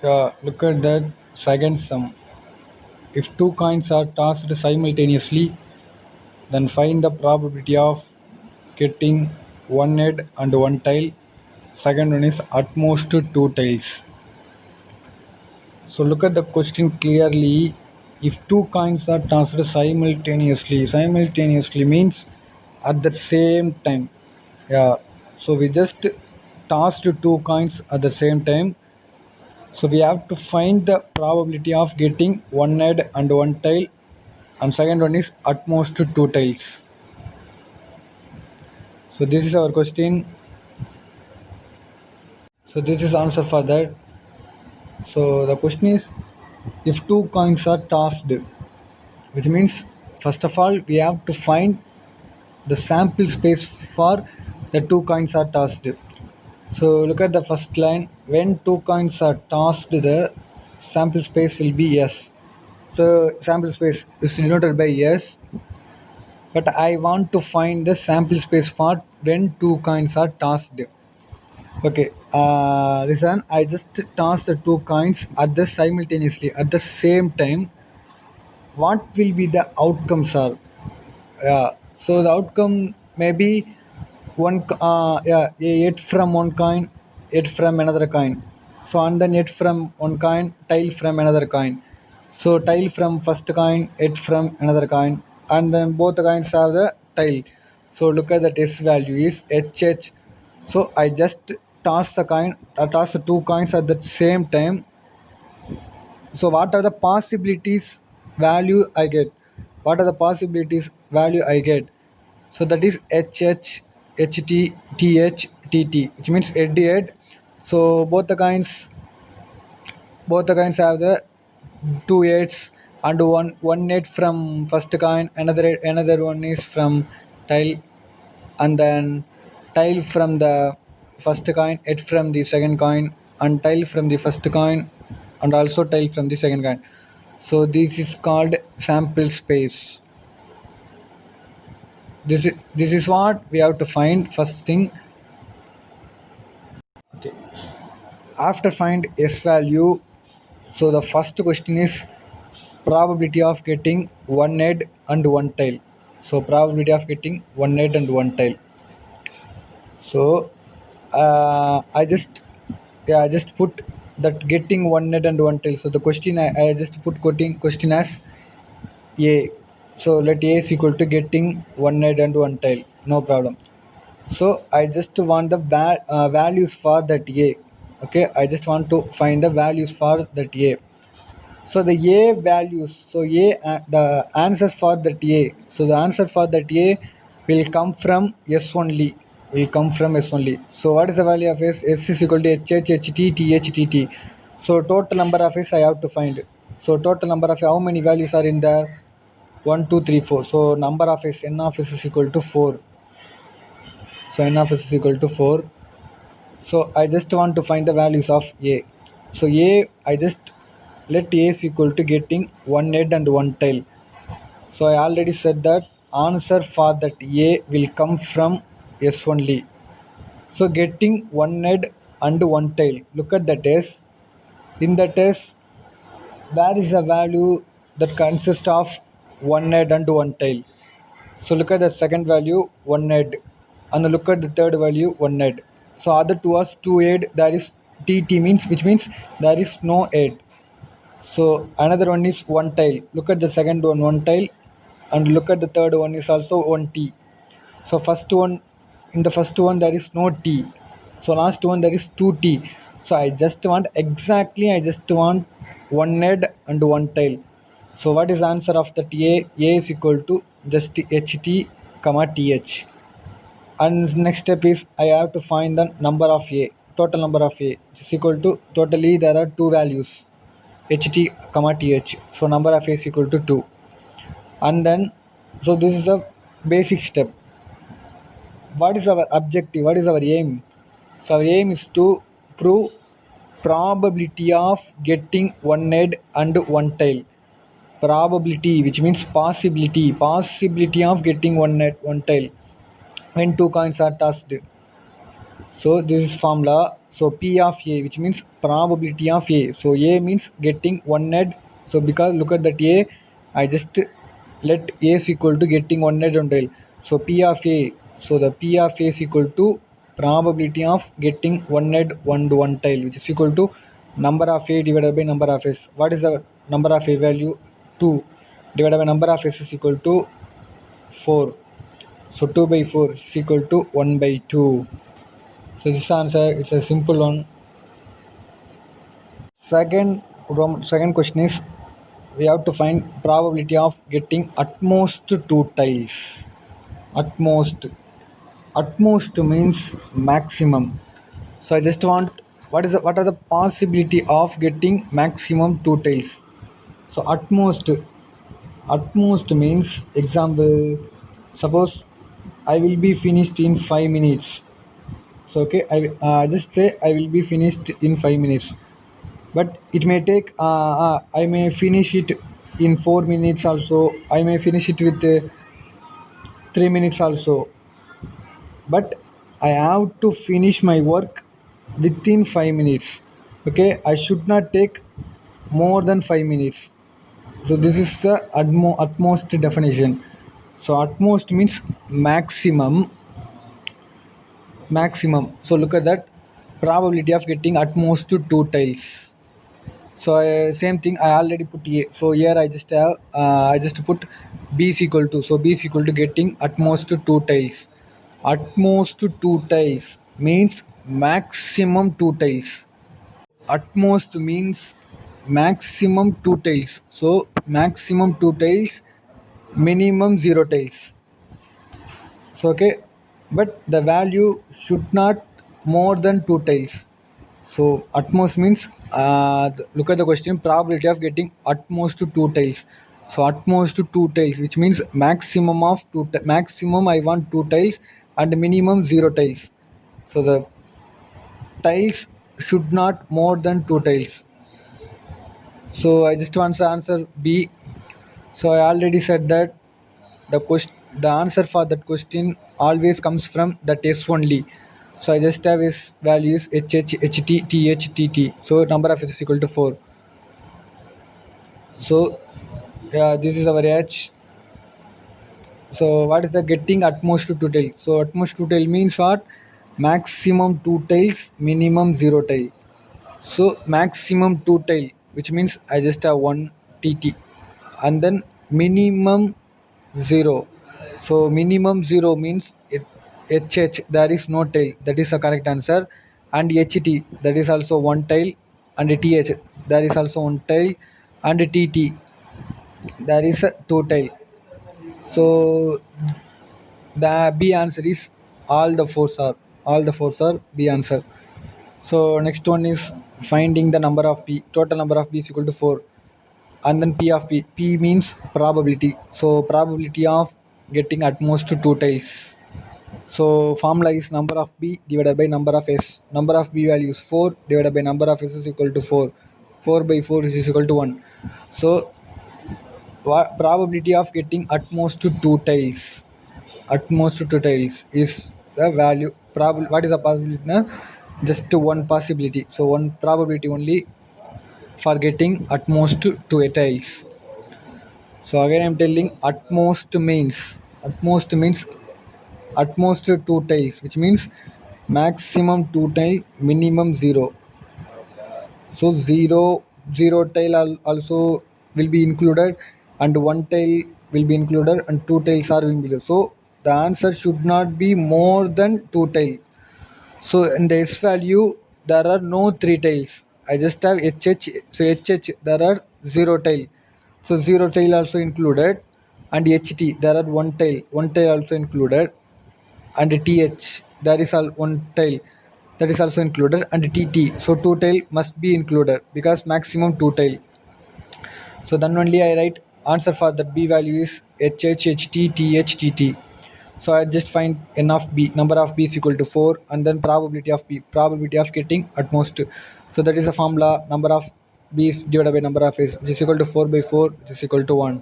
Look at that second sum. If two coins are tossed simultaneously, then find the probability of getting one head and one tail. Second one is at most two tails. So look at the question clearly. If two coins are tossed simultaneously means at the same time. Yeah. So we just tossed two coins at the same time. So we have to find the probability of getting one head and one tail, and second one is at most two tails. So this is our question. So this is answer for that. So the question is, if two coins are tossed, which means first of all we have to find the sample space for the two coins are tossed. So look at the first line. When two coins are tossed, the sample space will be S. So sample space is denoted by S, but I want to find the sample space for when two coins are tossed. Okay, listen, I just tossed the two coins at the simultaneously at the same time. What will be the outcomes are? Yeah, so the outcome may be eight from one coin, eight from another coin. So and then eight from one coin, tail from another coin. So tail from first coin, eight from another coin, and then both the coins have the tail. So look at the test value is HH. So I just toss the two coins at the same time. So what are the possibilities value I get? What are the possibilities value I get? So that is HH, HT, TH, TT, which means head to head. So both the coins have the two eights and one eight from first coin, another one is from tail, and then tail from the first coin, eight from the second coin, and tail from the first coin, and also tail from the second coin. So this is called sample space. This is what we have to find first thing. Okay, after find S value, so the first question is probability of getting one head and one tail. So probability of getting one head and one tail. So I just put that getting one head and one tail. So the question I just put question as A. So let A is equal to getting one head and one tail. No problem. So I just want the values for that A. Okay, I just want to find the values for that A. So the A values, so the answers for that A. So the answer for that A will come from S only. Will come from S only. So what is the value of S? S is equal to HH, So total number of S I have to find. So total number of how many values are in there? 1, 2, 3, 4. So number of S, N of S is equal to 4. So N of S is equal to 4. So I just want to find the values of A. So A, I just let A is equal to getting one head and one tail. So I already said that answer for that A will come from S only. So getting one head and one tail. Look at the test. In the test, where is the value that consists of one head and one tail? So look at the second value, one head, and look at the third value, one head. So other two are two head. There is TT means which means there is no head. So another one is one tail. Look at the second one tail, and look at the third one is also one T. So first one, in the first one there is no T. So last one there is two T. So I just want one head and one tail. So what is the answer of the A? A is equal to just HT, comma TH. And next step is I have to find the number of A, total number of A, which is equal to totally there are two values, HT, comma TH. So number of A is equal to 2. And then, so this is a basic step. What is our objective? What is our aim? So our aim is to prove probability of getting one head and one tail. Probability, which means possibility of getting one head, one tail when two coins are tossed. So this is formula. So P of A, which means probability of A. So A means getting one head. So because look at that A, I just let A is equal to getting one head on tail. So P of A. So the P of A is equal to probability of getting one head, one tail, which is equal to number of A divided by number of S. What is the number of A value? 2 divided by number of S is equal to 4. So 2 by 4 is equal to 1 by 2. So this answer, it's a simple one. Second question is, we have to find probability of getting at most 2 tiles. At most means maximum. So I just want, what are the possibility of getting maximum 2 tiles. So at most means, example, suppose I will be finished in 5 minutes. So okay, I just say I will be finished in 5 minutes, but it may take, I may finish it in 4 minutes also, I may finish it with 3 minutes also, but I have to finish my work within 5 minutes. Okay, I should not take more than 5 minutes. So this is the utmost definition. So utmost means maximum. So look at that, probability of getting at most 2 tiles. So same thing, I already put A. So here I just have, I just put B is equal to, so B is equal to getting at most 2 tiles. At most 2 tiles means maximum 2 tiles. At most means maximum 2 tiles. So maximum 2 tiles, minimum 0 tiles. So okay, but the value should not more than 2 tiles. So utmost means, look at the question, probability of getting at most 2 tiles. So at most 2 tiles, which means maximum of maximum I want 2 tiles and minimum 0 tiles. So the tiles should not more than 2 tiles. So I just want to answer B. So I already said that the answer for that question always comes from the test only. So I just have its values HH, HT, TH, TT. So number of is equal to 4. So this is our H. So what is the getting at most 2 tail? So at most 2 tail means what? Maximum 2 tails, minimum 0 tail. So maximum 2 tail, which means I just have 1 TT, and then minimum 0. So minimum 0 means HH, there is no tail, that is the correct answer, and HT, that is also 1 tail, and TH, there is also 1 tail, and TT, there is a 2 tail. So the B answer is all the fours are B answer. So next one is finding the number of P. Total number of P is equal to 4. And then P of P. P means probability. So probability of getting at most 2 tiles. So formula is number of B divided by number of S. Number of B value is 4 divided by number of S is equal to 4. 4 by 4 is equal to 1. So probability of getting at most 2 tiles. At most 2 tiles is the value. What is the possibility now? Just one possibility. So one probability only for getting at most 2 tiles. So again I'm telling, at most means at most 2 tiles, which means maximum 2 tile, minimum 0. So 0 tile also will be included, and 1 tile will be included, and 2 tiles are being below. So the answer should not be more than 2 tile. So in the S value there are no 3 tiles. I just have HH. So HH there are 0 tile. So 0 tile also included, and HT there are 1 tile. 1 tile also included, and TH there is all 1 tile, that is also included, and TT. So 2 tile must be included because maximum 2 tile. So then only I write answer for that B value is HH, HT, TH, TT. So I just find n of B, number of B is equal to 4, and then probability of B, probability of getting at most. So that is a formula, number of B is divided by number of S, which is equal to 4 by 4, which is equal to 1.